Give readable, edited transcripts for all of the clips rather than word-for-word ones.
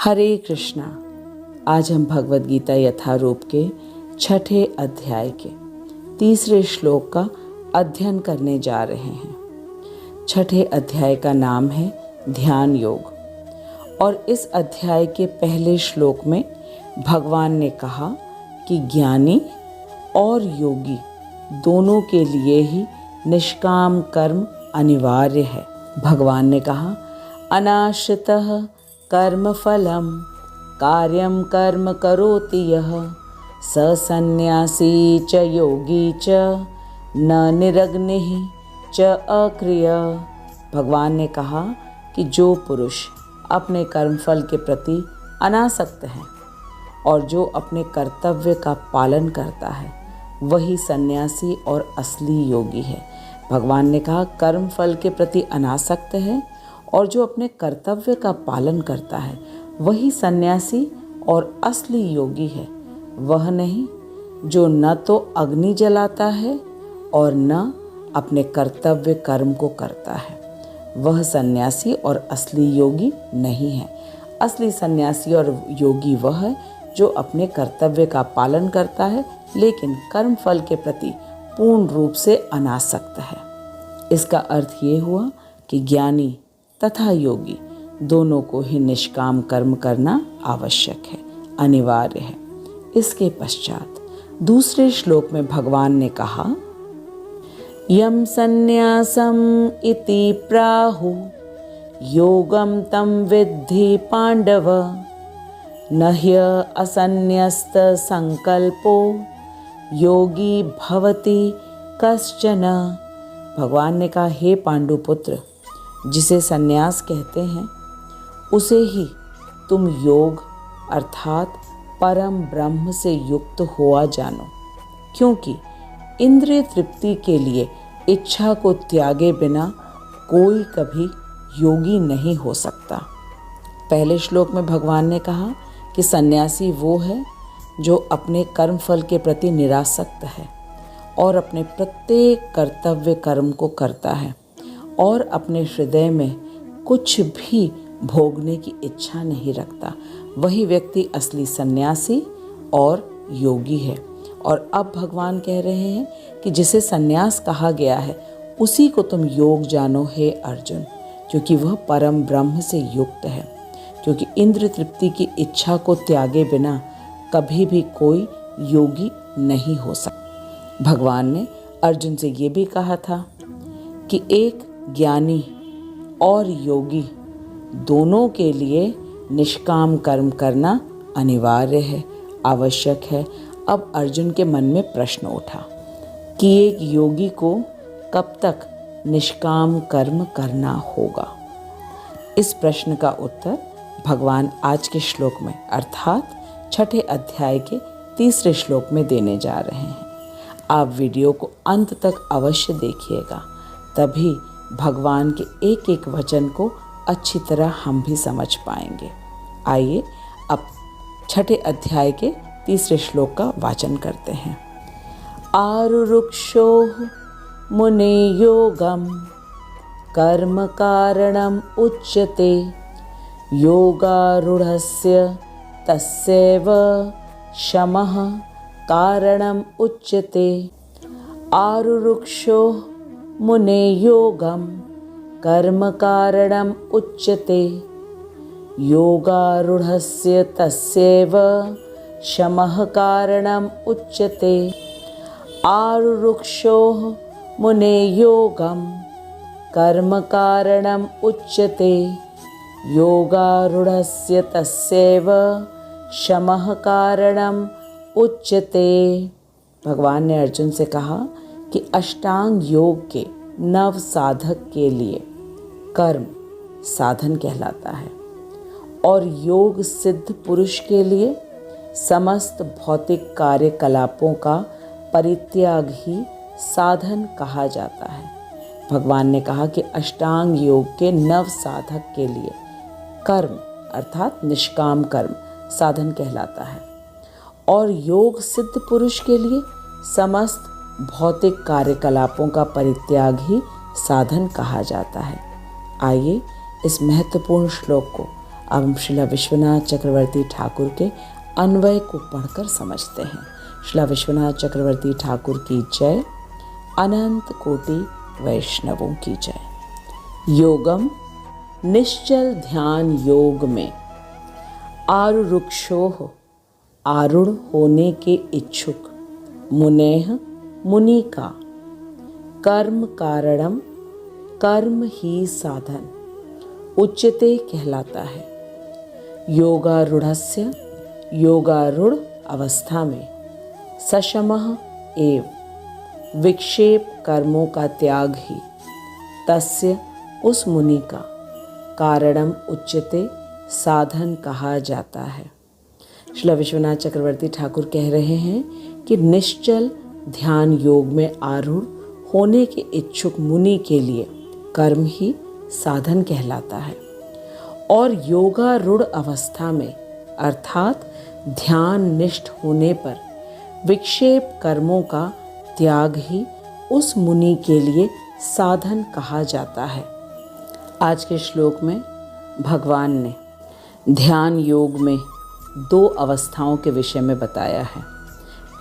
हरे कृष्णा। आज हम भगवद गीता यथारूप के छठे अध्याय के तीसरे श्लोक का अध्ययन करने जा रहे हैं। छठे अध्याय का नाम है ध्यान योग और इस अध्याय के पहले श्लोक में भगवान ने कहा कि ज्ञानी और योगी दोनों के लिए ही निष्काम कर्म अनिवार्य है। भगवान ने कहा, अनाश्रितः कर्म फलम कार्यम कर्म करोति यः स सन्न्यासी च योगी च न निरग्निः च अक्रिय। भगवान ने कहा कि जो पुरुष अपने कर्मफल के प्रति अनासक्त है और जो अपने कर्तव्य का पालन करता है वही सन्यासी और असली योगी है। भगवान ने कहा कर्मफल के प्रति अनासक्त है और जो अपने कर्तव्य का पालन करता है वही सन्यासी और असली योगी है। वह नहीं जो न तो अग्नि जलाता है और न अपने कर्तव्य कर्म को करता है, वह सन्यासी और असली योगी नहीं है। असली सन्यासी और योगी वह है जो अपने कर्तव्य का पालन करता है लेकिन कर्म फल के प्रति पूर्ण रूप से अनासक्त है। इसका अर्थ ये हुआ कि ज्ञानी तथा योगी दोनों को ही निष्काम कर्म करना आवश्यक है, अनिवार्य है। इसके पश्चात दूसरे श्लोक में भगवान ने कहा, यम संन्यासम इति प्राहु योगम तम विद्धि पांडव न ह्यसन्न्यस्त संकल्पो योगी भवति कश्चन। भगवान ने कहा, हे पांडुपुत्र, जिसे सन्यास कहते हैं उसे ही तुम योग अर्थात परम ब्रह्म से युक्त हुआ जानो, क्योंकि इंद्रिय तृप्ति के लिए इच्छा को त्यागे बिना कोई कभी योगी नहीं हो सकता। पहले श्लोक में भगवान ने कहा कि सन्यासी वो है जो अपने कर्म फल के प्रति निरासक्त है और अपने प्रत्येक कर्तव्य कर्म को करता है और अपने हृदय में कुछ भी भोगने की इच्छा नहीं रखता। वही व्यक्ति असली सन्यासी और योगी है। और अब भगवान कह रहे हैं कि जिसे सन्यास कहा गया है उसी को तुम योग जानो हे अर्जुन, क्योंकि वह परम ब्रह्म से युक्त है। क्योंकि इंद्र तृप्ति की इच्छा को त्यागे बिना कभी भी कोई योगी नहीं हो सकता। भगवान ने अर्जुन से ये भी कहा था कि एक ज्ञानी और योगी दोनों के लिए निष्काम कर्म करना अनिवार्य है, आवश्यक है। अब अर्जुन के मन में प्रश्न उठा कि एक योगी को कब तक निष्काम कर्म करना होगा। इस प्रश्न का उत्तर भगवान आज के श्लोक में अर्थात छठे अध्याय के तीसरे श्लोक में देने जा रहे हैं। आप वीडियो को अंत तक अवश्य देखिएगा, तभी भगवान के एक एक वचन को अच्छी तरह हम भी समझ पाएंगे। आइए अब छठे अध्याय के तीसरे श्लोक का वाचन करते हैं। आरुरुक्षो मुने योगम कर्म कारणम उच्यते योगारूढ़स्य तस्यैव शमः कारणम उच्यते। आरुरुक्षो मुने योगम कर्म कारणम उच्यते योगारूढ़स्य तस्यैव शमः कारणम उच्यते। आरुरुक्षो मुने योगम कर्म कारणम उच्यते योगारूढ़स्य तस्यैव शमः कारणम उच्यते। भगवान ने अर्जुन से कहा कि अष्टांग योग के नव साधक के लिए कर्म साधन कहलाता है और योग सिद्ध पुरुष के लिए समस्त भौतिक कार्यकलापों का परित्याग ही साधन कहा जाता है। भगवान ने कहा कि अष्टांग योग के नव साधक के लिए कर्म अर्थात निष्काम कर्म साधन कहलाता है और योग सिद्ध पुरुष के लिए समस्त भौतिक कार्यकलापों का परित्याग ही साधन कहा जाता है। आइए इस महत्वपूर्ण श्लोक को अब हम श्रीला विश्वनाथ चक्रवर्ती ठाकुर के अन्वय को पढ़कर समझते हैं। श्रीला विश्वनाथ चक्रवर्ती ठाकुर की जय, अनंत कोटि वैष्णवों की जय। योगम निश्चल ध्यान योग में आरुरुक्षोह आरूढ़ होने के इच्छुक मुनेह मुनि का कर्म कारणम कर्म ही साधन उच्यते कहलाता है। योगारूढ़स्य योगारूढ़ अवस्था में सशमः एव विक्षेप कर्मों का त्याग ही तस्य उस मुनि का कारणम उच्यते साधन कहा जाता है। श्रीला विश्वनाथ चक्रवर्ती ठाकुर कह रहे हैं कि निश्चल ध्यान योग में आरूढ़ होने के इच्छुक मुनि के लिए कर्म ही साधन कहलाता है और योगारूढ़ अवस्था में अर्थात ध्यान निष्ठ होने पर विक्षेप कर्मों का त्याग ही उस मुनि के लिए साधन कहा जाता है। आज के श्लोक में भगवान ने ध्यान योग में 2 अवस्थाओं के विषय में बताया है।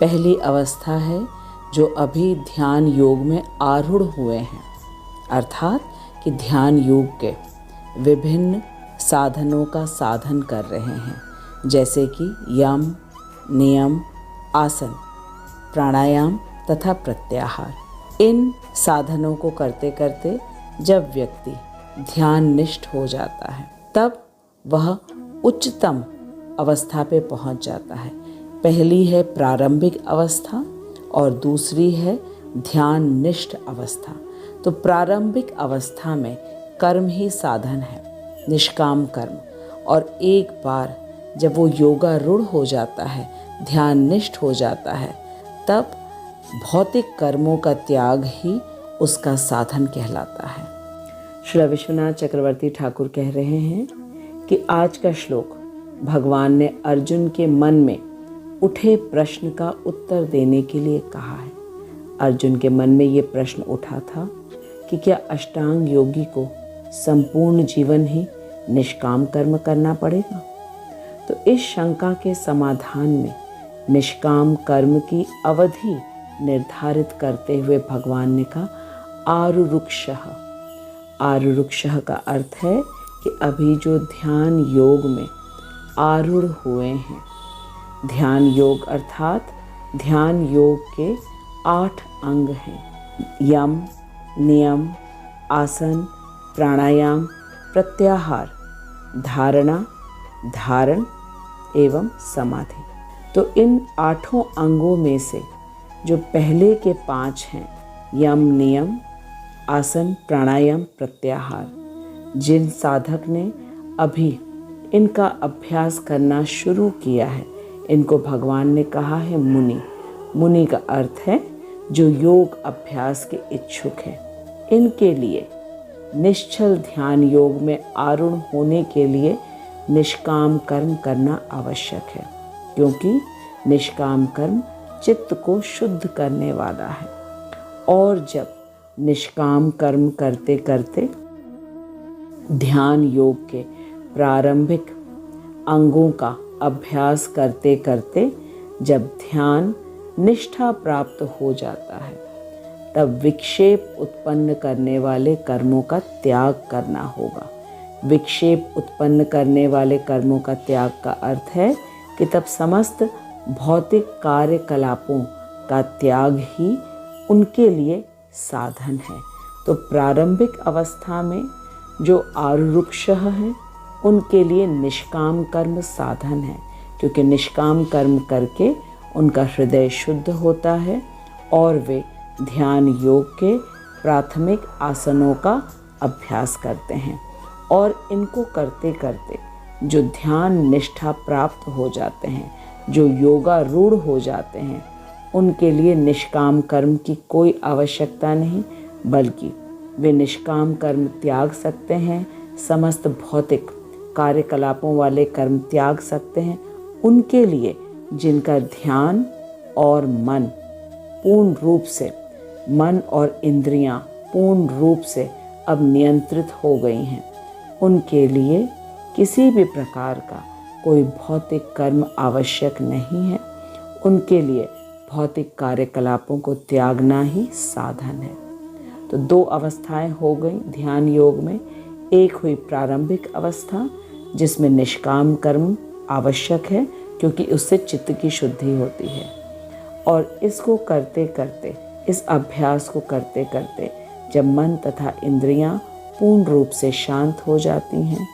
पहली अवस्था है जो अभी ध्यान योग में आरूढ़ हुए हैं, अर्थात कि ध्यान योग के विभिन्न साधनों का साधन कर रहे हैं, जैसे कि यम, नियम, आसन, प्राणायाम तथा प्रत्याहार। इन साधनों को करते करते जब व्यक्ति ध्यान निष्ठ हो जाता है तब वह उच्चतम अवस्था पे पहुंच जाता है। पहली है प्रारंभिक अवस्था और दूसरी है ध्यान निष्ठ अवस्था। तो प्रारंभिक अवस्था में कर्म ही साधन है, निष्काम कर्म, और एक बार जब वो योगारूढ़ हो जाता है, ध्यान निष्ठ हो जाता है, तब भौतिक कर्मों का त्याग ही उसका साधन कहलाता है। श्री विश्वनाथ चक्रवर्ती ठाकुर कह रहे हैं कि आज का श्लोक भगवान ने अर्जुन के मन में उठे प्रश्न का उत्तर देने के लिए कहा है। अर्जुन के मन में ये प्रश्न उठा था कि क्या अष्टांग योगी को संपूर्ण जीवन ही निष्काम कर्म करना पड़ेगा? तो इस शंका के समाधान में निष्काम कर्म की अवधि निर्धारित करते हुए भगवान ने कहा आरुरुक्षः। आरुरुक्षः का अर्थ है कि अभी जो ध्यान योग में आरूढ़ हुए हैं, ध्यान योग अर्थात ध्यान योग के 8 अंग हैं, यम, नियम, आसन, प्राणायाम, प्रत्याहार, धारणा, धारण एवं समाधि। तो इन 8 अंगों में से जो पहले के 5 हैं, यम, नियम, आसन, प्राणायाम, प्रत्याहार, जिन साधक ने अभी इनका अभ्यास करना शुरू किया है, इनको भगवान ने कहा है मुनि। मुनि का अर्थ है जो योग अभ्यास के इच्छुक हैं। इनके लिए निश्चल ध्यान योग में आरूढ़ होने के लिए निष्काम कर्म करना आवश्यक है, क्योंकि निष्काम कर्म चित्त को शुद्ध करने वाला है। और जब निष्काम कर्म करते करते ध्यान योग के प्रारंभिक अंगों का अभ्यास करते करते जब ध्यान निष्ठा प्राप्त हो जाता है, तब विक्षेप उत्पन्न करने वाले कर्मों का त्याग करना होगा। विक्षेप उत्पन्न करने वाले कर्मों का त्याग का अर्थ है कि तब समस्त भौतिक कार्यकलापों का त्याग ही उनके लिए साधन है। तो प्रारंभिक अवस्था में जो आरुरुक्षः हैं, उनके लिए निष्काम कर्म साधन है, क्योंकि निष्काम कर्म करके उनका हृदय शुद्ध होता है और वे ध्यान योग के प्राथमिक आसनों का अभ्यास करते हैं। और इनको करते करते जो ध्यान निष्ठा प्राप्त हो जाते हैं, जो योगारूढ़ हो जाते हैं, उनके लिए निष्काम कर्म की कोई आवश्यकता नहीं, बल्कि वे निष्काम कर्म त्याग सकते हैं, समस्त भौतिक कार्यकलापों वाले कर्म त्याग सकते हैं। उनके लिए जिनका ध्यान और मन पूर्ण रूप से, मन और इंद्रियां पूर्ण रूप से अब नियंत्रित हो गई हैं, उनके लिए किसी भी प्रकार का कोई भौतिक कर्म आवश्यक नहीं है। उनके लिए भौतिक कार्यकलापों को त्यागना ही साधन है। तो 2 अवस्थाएं हो गई ध्यान योग में। एक हुई प्रारंभिक अवस्था जिसमें निष्काम कर्म आवश्यक है क्योंकि उससे चित्त की शुद्धि होती है, और इसको करते करते, इस अभ्यास को करते करते जब मन तथा इंद्रियां पूर्ण रूप से शांत हो जाती हैं,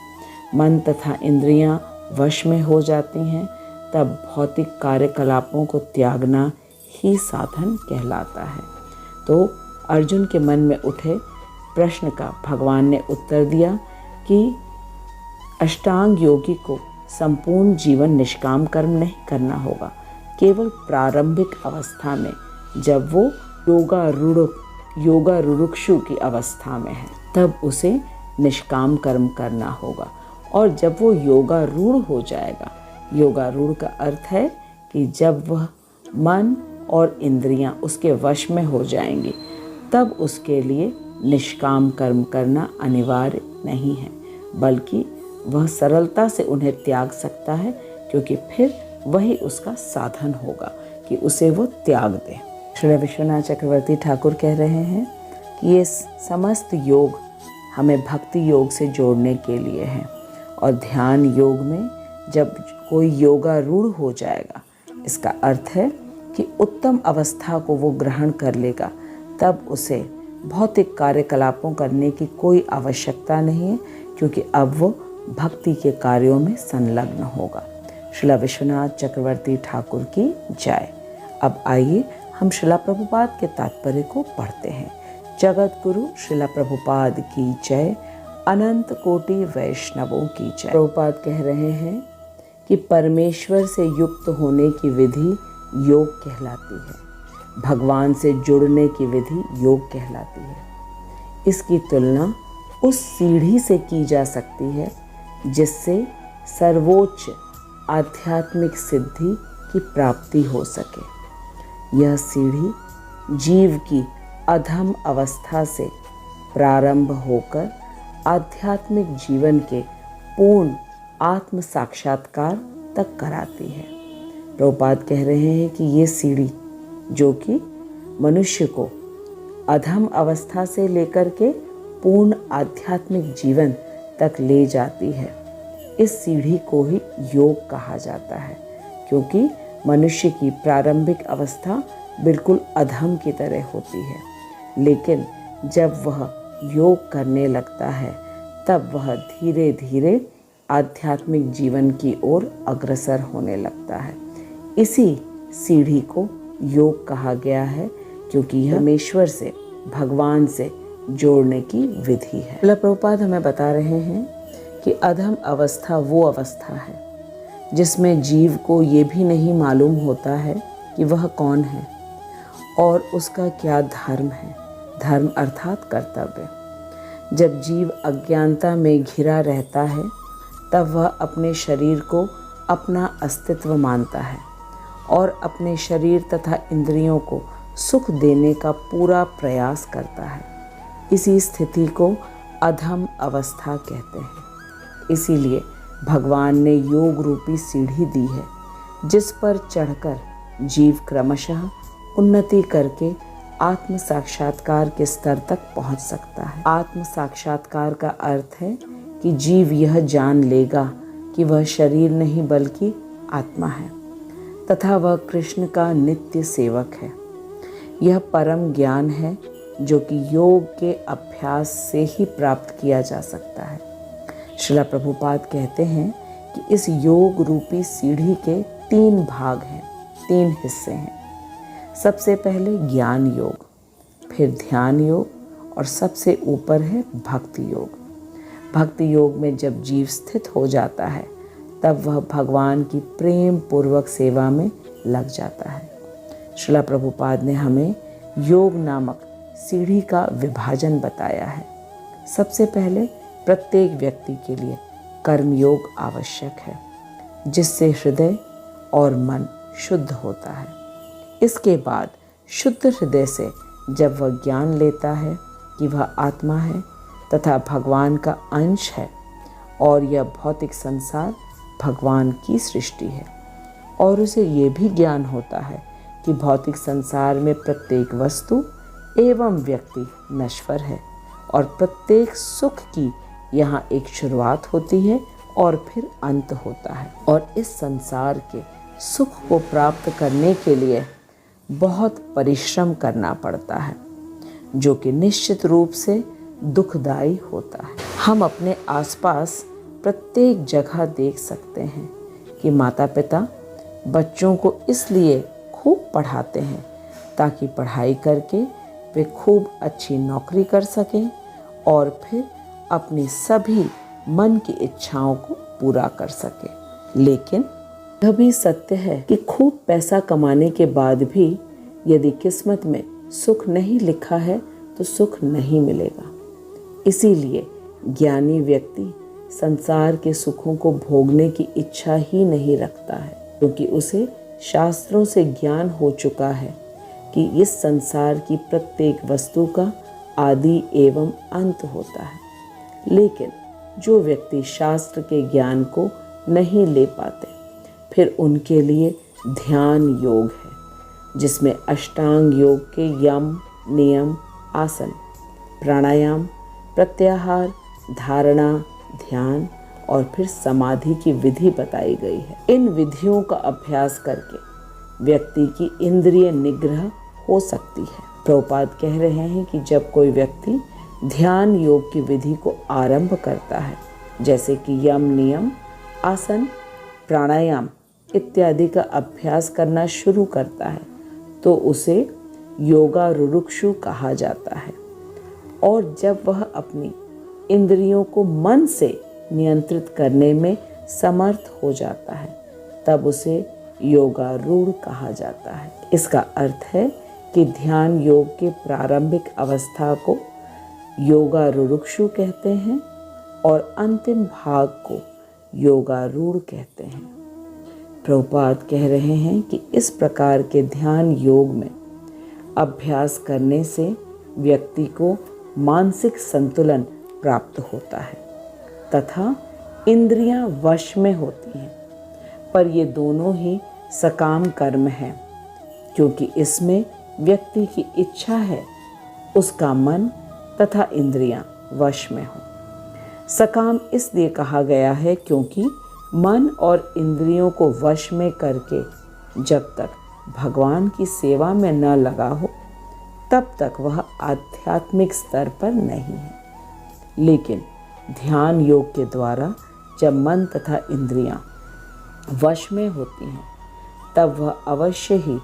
मन तथा इंद्रियां वश में हो जाती हैं, तब भौतिक कार्यकलापों को त्यागना ही साधन कहलाता है। तो अर्जुन के मन में उठे प्रश्न का भगवान ने उत्तर दिया कि अष्टांग योगी को संपूर्ण जीवन निष्काम कर्म नहीं करना होगा। केवल प्रारंभिक अवस्था में जब वो योगारूढ़ की अवस्था में है तब उसे निष्काम कर्म करना होगा, और जब वो योगारूढ़ हो जाएगा, योगारूढ़ का अर्थ है कि जब वह मन और इंद्रियां उसके वश में हो जाएंगी, तब उसके लिए निष्काम कर्म करना अनिवार्य नहीं है, बल्कि वह सरलता से उन्हें त्याग सकता है, क्योंकि फिर वही उसका साधन होगा कि उसे वो त्याग दे। श्री विश्वनाथ चक्रवर्ती ठाकुर कह रहे हैं कि ये समस्त योग हमें भक्ति योग से जोड़ने के लिए है, और ध्यान योग में जब कोई योगारूढ़ हो जाएगा, इसका अर्थ है कि उत्तम अवस्था को वो ग्रहण कर लेगा, तब उसे भौतिक कार्यकलापों करने की कोई आवश्यकता नहीं है, क्योंकि अब वो भक्ति के कार्यों में संलग्न होगा। श्रीला विश्वनाथ चक्रवर्ती ठाकुर की जय। अब आइए हम श्रीला प्रभुपाद के तात्पर्य को पढ़ते हैं। जगत गुरु श्रीला प्रभुपाद की जय, अनंत कोटि वैष्णवों की जय। प्रभुपाद कह रहे हैं कि परमेश्वर से युक्त होने की विधि योग कहलाती है, भगवान से जुड़ने की विधि योग कहलाती है। इसकी तुलना उस सीढ़ी से की जा सकती है जिससे सर्वोच्च आध्यात्मिक सिद्धि की प्राप्ति हो सके। यह सीढ़ी जीव की अधम अवस्था से प्रारंभ होकर आध्यात्मिक जीवन के पूर्ण आत्म साक्षात्कार तक कराती है। प्रभुपाद कह रहे हैं कि ये सीढ़ी जो कि मनुष्य को अधम अवस्था से लेकर के पूर्ण आध्यात्मिक जीवन तक ले जाती है, इस सीढ़ी को ही योग कहा जाता है, क्योंकि मनुष्य की प्रारंभिक अवस्था बिल्कुल अधम की तरह होती है, लेकिन जब वह योग करने लगता है तब वह धीरे धीरे आध्यात्मिक जीवन की ओर अग्रसर होने लगता है। इसी सीढ़ी को योग कहा गया है, क्योंकि यह परमेश्वर से, भगवान से जोड़ने की विधि है। प्रभुपाद हमें बता रहे हैं कि अधम अवस्था वो अवस्था है जिसमें जीव को ये भी नहीं मालूम होता है कि वह कौन है और उसका क्या धर्म है। धर्म अर्थात कर्तव्य। जब जीव अज्ञानता में घिरा रहता है तब वह अपने शरीर को अपना अस्तित्व मानता है और अपने शरीर तथा इंद्रियों को सुख देने का पूरा प्रयास करता है। इसी स्थिति को अधम अवस्था कहते हैं। इसीलिए भगवान ने योग रूपी सीढ़ी दी है, जिस पर चढ़कर जीव क्रमशः उन्नति करके आत्म साक्षात्कार के स्तर तक पहुंच सकता है। आत्म साक्षात्कार का अर्थ है कि जीव यह जान लेगा कि वह शरीर नहीं बल्कि आत्मा है तथा वह कृष्ण का नित्य सेवक है। यह परम ज्ञान है जो कि योग के अभ्यास से ही प्राप्त किया जा सकता है। श्रीला प्रभुपाद कहते हैं कि इस योग रूपी सीढ़ी के 3 भाग हैं, 3 हिस्से हैं। सबसे पहले ज्ञान योग, फिर ध्यान योग और सबसे ऊपर है भक्ति योग। भक्ति योग में जब जीव स्थित हो जाता है तब वह भगवान की प्रेम पूर्वक सेवा में लग जाता है। श्रीला प्रभुपाद ने हमें योग नामक सीढ़ी का विभाजन बताया है। सबसे पहले प्रत्येक व्यक्ति के लिए कर्म योग आवश्यक है, जिससे हृदय और मन शुद्ध होता है। इसके बाद शुद्ध हृदय से जब वह ज्ञान लेता है कि वह आत्मा है तथा भगवान का अंश है और यह भौतिक संसार भगवान की सृष्टि है। और उसे ये भी ज्ञान होता है कि भौतिक संसार में प्रत्येक वस्तु एवं व्यक्ति नश्वर है और प्रत्येक सुख की यहाँ एक शुरुआत होती है और फिर अंत होता है। और इस संसार के सुख को प्राप्त करने के लिए बहुत परिश्रम करना पड़ता है, जो कि निश्चित रूप से दुखदायी होता है। हम अपने आसपास प्रत्येक जगह देख सकते हैं कि माता पिता बच्चों को इसलिए खूब पढ़ाते हैं ताकि पढ़ाई करके वे खूब अच्छी नौकरी कर सकें और फिर अपनी सभी मन की इच्छाओं को पूरा कर सकें। लेकिन यह भी सत्य है कि खूब पैसा कमाने के बाद भी यदि किस्मत में सुख नहीं लिखा है तो सुख नहीं मिलेगा। इसीलिए ज्ञानी व्यक्ति संसार के सुखों को भोगने की इच्छा ही नहीं रखता है, क्योंकि उसे शास्त्रों से ज्ञान हो चुका है कि इस संसार की प्रत्येक वस्तु का आदि एवं अंत होता है। लेकिन जो व्यक्ति शास्त्र के ज्ञान को नहीं ले पाते, फिर उनके लिए ध्यान योग है, जिसमें अष्टांग योग के यम, नियम, आसन, प्राणायाम, प्रत्याहार, धारणा, ध्यान और फिर समाधि की विधि बताई गई है। इन विधियों का अभ्यास करके व्यक्ति की इंद्रिय निग्रह हो सकती है। प्रभुपाद कह रहे हैं कि जब कोई व्यक्ति ध्यान योग की विधि को आरंभ करता है, जैसे कि यम, नियम, आसन, प्राणायाम इत्यादि का अभ्यास करना शुरू करता है, तो उसे योगा रुरुक्षु कहा जाता है। और जब वह अपनी इंद्रियों को मन से नियंत्रित करने में समर्थ हो जाता है, तब उसे योगारूढ़ कहा जाता है। इसका अर्थ है कि ध्यान योग के प्रारंभिक अवस्था को योगारुरुक्षु कहते हैं और अंतिम भाग को योगारूढ़ कहते हैं। प्रभुपाद कह रहे हैं कि इस प्रकार के ध्यान योग में अभ्यास करने से व्यक्ति को मानसिक संतुलन प्राप्त होता है तथा इंद्रियां वश में होती हैं। पर ये दोनों ही सकाम कर्म हैं, क्योंकि इसमें व्यक्ति की इच्छा है उसका मन तथा इंद्रियां वश में हो। सकाम इसलिए कहा गया है क्योंकि मन और इंद्रियों को वश में करके जब तक भगवान की सेवा में न लगा हो, तब तक वह आध्यात्मिक स्तर पर नहीं है। लेकिन ध्यान योग के द्वारा जब मन तथा इंद्रियां वश में होती हैं, तब वह अवश्य ही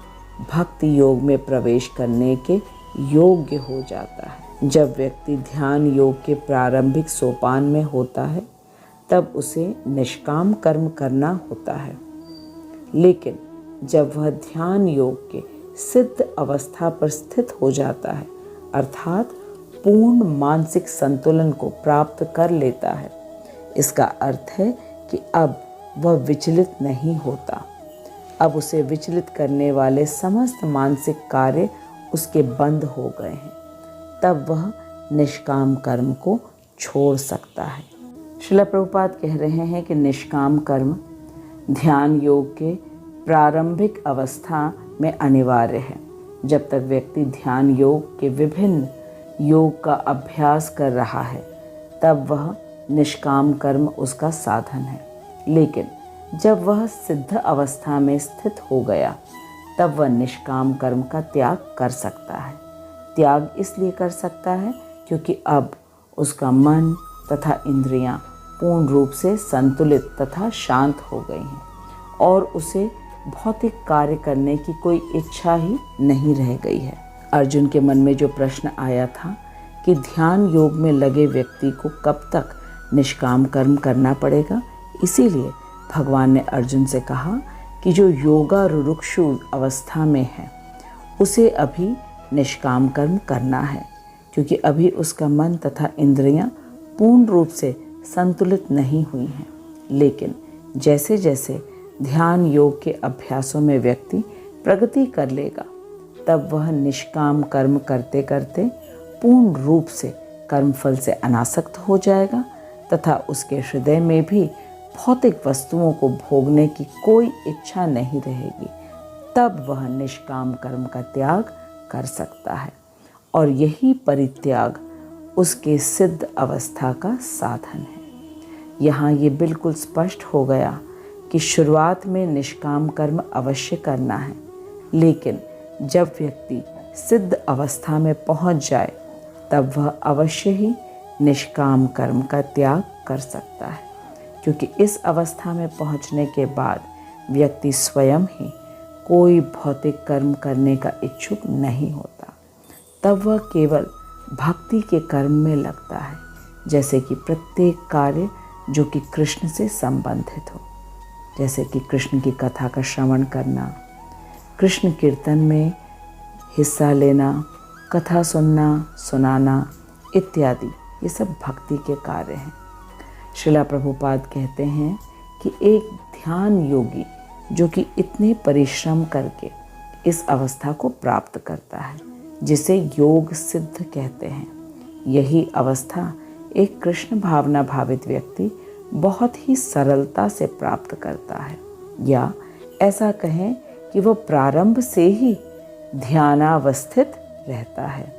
भक्ति योग में प्रवेश करने के योग्य हो जाता है। जब व्यक्ति ध्यान योग के प्रारंभिक सोपान में होता है, तब उसे निष्काम कर्म करना होता है। लेकिन जब वह ध्यान योग के सिद्ध अवस्था पर स्थित हो जाता है, अर्थात पूर्ण मानसिक संतुलन को प्राप्त कर लेता है, इसका अर्थ है कि अब वह विचलित नहीं होता। अब उसे विचलित करने वाले समस्त मानसिक कार्य उसके बंद हो गए हैं। तब वह निष्काम कर्म को छोड़ सकता है। श्रील प्रभुपाद कह रहे हैं कि निष्काम कर्म ध्यान योग के प्रारंभिक अवस्था में अनिवार्य है। जब तक व्यक्ति ध्यान योग के विभिन्न योग का अभ्यास कर रहा है, तब वह निष्काम कर्म उसका साधन है। लेकिन जब वह सिद्ध अवस्था में स्थित हो गया, तब वह निष्काम कर्म का त्याग कर सकता है। त्याग इसलिए कर सकता है क्योंकि अब उसका मन तथा इंद्रियां पूर्ण रूप से संतुलित तथा शांत हो गई हैं और उसे भौतिक कार्य करने की कोई इच्छा ही नहीं रह गई है। अर्जुन के मन में जो प्रश्न आया था कि ध्यान योग में लगे व्यक्ति को कब तक निष्काम कर्म करना पड़ेगा, इसीलिए भगवान ने अर्जुन से कहा कि जो योगा रुरुक्षु अवस्था में है, उसे अभी निष्काम कर्म करना है, क्योंकि अभी उसका मन तथा इंद्रियां पूर्ण रूप से संतुलित नहीं हुई हैं। लेकिन जैसे जैसे ध्यान योग के अभ्यासों में व्यक्ति प्रगति कर लेगा, तब वह निष्काम कर्म करते करते पूर्ण रूप से कर्मफल से अनासक्त हो जाएगा तथा उसके हृदय में भी भौतिक वस्तुओं को भोगने की कोई इच्छा नहीं रहेगी, तब वह निष्काम कर्म का त्याग कर सकता है। और यही परित्याग उसके सिद्ध अवस्था का साधन है। यहाँ ये बिल्कुल स्पष्ट हो गया कि शुरुआत में निष्काम कर्म अवश्य करना है, लेकिन जब व्यक्ति सिद्ध अवस्था में पहुँच जाए तब वह अवश्य ही निष्काम कर्म का त्याग कर सकता है, क्योंकि इस अवस्था में पहुँचने के बाद व्यक्ति स्वयं ही कोई भौतिक कर्म करने का इच्छुक नहीं होता। तब वह केवल भक्ति के कर्म में लगता है, जैसे कि प्रत्येक कार्य जो कि कृष्ण से संबंधित हो, जैसे कि कृष्ण की कथा का श्रवण करना, कृष्ण कीर्तन में हिस्सा लेना, कथा सुनना, सुनाना इत्यादि, ये सब भक्ति के कार्य हैं। श्रीला प्रभुपाद कहते हैं कि एक ध्यान योगी जो कि इतने परिश्रम करके इस अवस्था को प्राप्त करता है, जिसे योग सिद्ध कहते हैं, यही अवस्था एक कृष्ण भावना भावित व्यक्ति बहुत ही सरलता से प्राप्त करता है, या ऐसा कहें कि वह प्रारंभ से ही ध्यानावस्थित रहता है,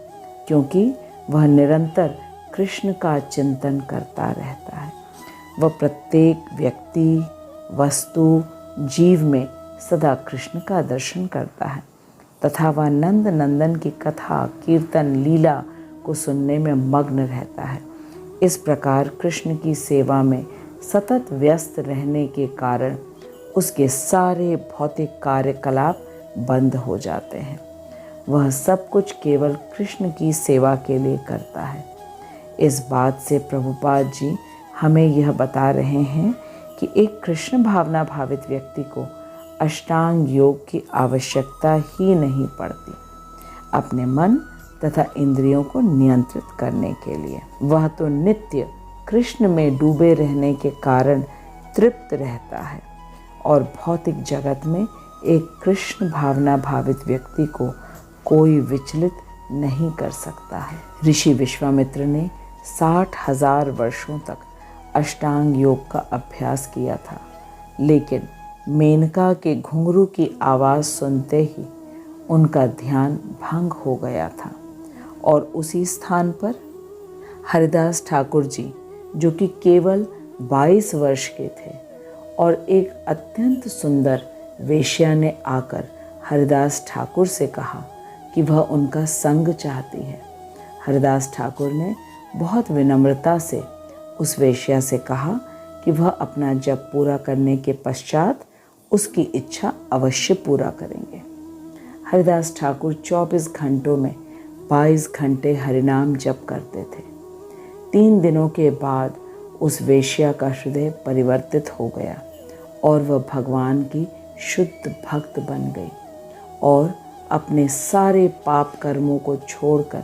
क्योंकि वह निरंतर कृष्ण का चिंतन करता रहता है। वह प्रत्येक व्यक्ति, वस्तु, जीव में सदा कृष्ण का दर्शन करता है तथा वह नंद नंदन की कथा, कीर्तन, लीला को सुनने में मग्न रहता है। इस प्रकार कृष्ण की सेवा में सतत व्यस्त रहने के कारण उसके सारे भौतिक कार्यकलाप बंद हो जाते हैं। वह सब कुछ केवल कृष्ण की सेवा के लिए करता है। इस बात से प्रभुपाद जी हमें यह बता रहे हैं कि एक कृष्ण भावना भावित व्यक्ति को अष्टांग योग की आवश्यकता ही नहीं पड़ती अपने मन तथा इंद्रियों को नियंत्रित करने के लिए। वह तो नित्य कृष्ण में डूबे रहने के कारण तृप्त रहता है और भौतिक जगत में एक कृष्ण भावना भावित व्यक्ति को कोई विचलित नहीं कर सकता है। ऋषि विश्वामित्र ने 60,000 वर्षों तक अष्टांग योग का अभ्यास किया था, लेकिन मेनका के घुंघरू की आवाज़ सुनते ही उनका ध्यान भंग हो गया था और उसी स्थान पर हरिदास ठाकुर जी, जो कि केवल 22 वर्ष के थे, और एक अत्यंत सुंदर वेश्या ने आकर हरिदास ठाकुर से कहा कि वह उनका संग चाहती है। हरिदास ठाकुर ने बहुत विनम्रता से उस वेश्या से कहा कि वह अपना जप पूरा करने के पश्चात उसकी इच्छा अवश्य पूरा करेंगे। हरिदास ठाकुर 24 घंटों में 22 घंटे हरिनाम जप करते थे। 3 दिनों के बाद उस वेश्या का हृदय परिवर्तित हो गया और वह भगवान की शुद्ध भक्त बन गई और अपने सारे पाप कर्मों को छोड़कर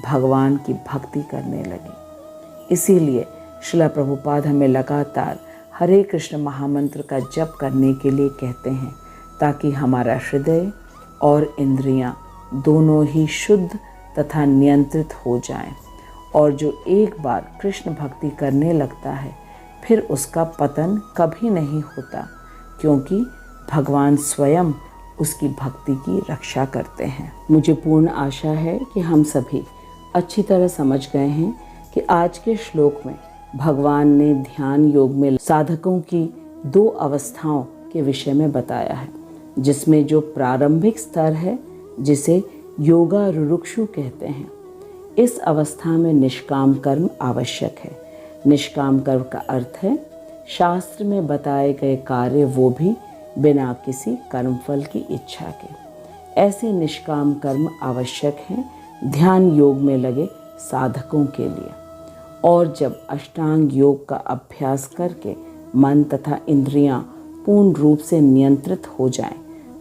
भगवान की भक्ति करने लगी। इसीलिए श्रीला प्रभुपाद हमें लगातार हरे कृष्ण महामंत्र का जप करने के लिए कहते हैं, ताकि हमारा हृदय और इंद्रियां दोनों ही शुद्ध तथा नियंत्रित हो जाएं, और जो एक बार कृष्ण भक्ति करने लगता है फिर उसका पतन कभी नहीं होता, क्योंकि भगवान स्वयं उसकी भक्ति की रक्षा करते हैं। मुझे पूर्ण आशा है कि हम सभी अच्छी तरह समझ गए हैं कि आज के श्लोक में भगवान ने ध्यान योग में साधकों की 2 अवस्थाओं के विषय में बताया है, जिसमें जो प्रारंभिक स्तर है, जिसे योगा रुरुक्षु कहते हैं, इस अवस्था में निष्काम कर्म आवश्यक है। निष्काम कर्म का अर्थ है शास्त्र में बताए गए कार्य, वो भी बिना किसी कर्मफल की इच्छा के। ऐसे निष्काम कर्म आवश्यक हैं ध्यान योग में लगे साधकों के लिए। और जब अष्टांग योग का अभ्यास करके मन तथा इंद्रियां पूर्ण रूप से नियंत्रित हो जाएं,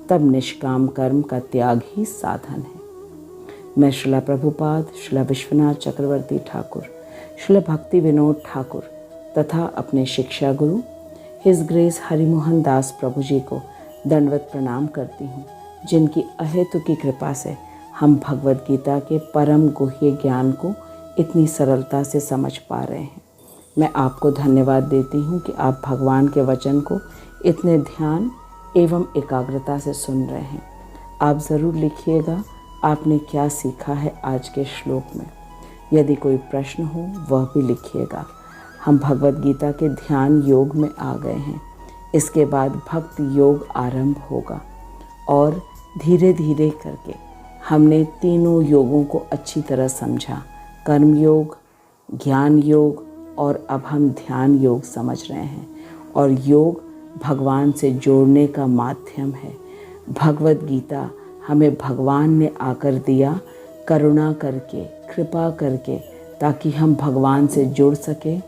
तब निष्काम कर्म का त्याग ही साधन है। मैं श्रीला प्रभुपाद, श्रीला विश्वनाथ चक्रवर्ती ठाकुर, श्रीला भक्ति विनोद ठाकुर तथा अपने शिक्षा गुरु हिज ग्रेस हरिमोहन दास प्रभु जी को दंडवत प्रणाम करती हूँ, जिनकी अहेतुकी कृपा से हम भगवद गीता के परम गुह्य ज्ञान को इतनी सरलता से समझ पा रहे हैं। मैं आपको धन्यवाद देती हूँ कि आप भगवान के वचन को इतने ध्यान एवं एकाग्रता से सुन रहे हैं। आप ज़रूर लिखिएगा आपने क्या सीखा है आज के श्लोक में। यदि कोई प्रश्न हो वह भी लिखिएगा। हम भगवद गीता के ध्यान योग में आ गए हैं। इसके बाद भक्त योग आरंभ होगा और धीरे धीरे करके हमने तीनों योगों को अच्छी तरह समझा। कर्म योग, ज्ञान योग और अब हम ध्यान योग समझ रहे हैं। और योग भगवान से जोड़ने का माध्यम है। भगवद गीता हमें भगवान ने आकर दिया, करुणा करके, कृपा करके, ताकि हम भगवान से जुड़ सकें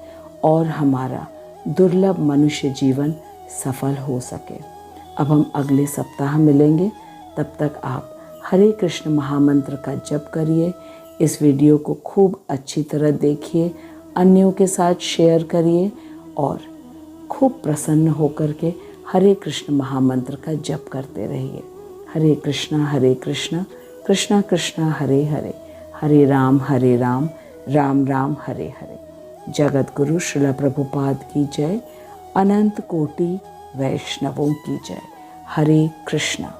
और हमारा दुर्लभ मनुष्य जीवन सफल हो सके। अब हम अगले सप्ताह मिलेंगे। तब तक आप हरे कृष्ण महामंत्र का जप करिए। इस वीडियो को खूब अच्छी तरह देखिए, अन्यों के साथ शेयर करिए और खूब प्रसन्न होकर के हरे कृष्ण महामंत्र का जप करते रहिए। हरे कृष्णा कृष्णा कृष्णा हरे हरे, हरे राम राम राम हरे हरे। जगत गुरु श्रील प्रभुपाद की जय। अनंत कोटि वैष्णवों की जय। हरे कृष्णा।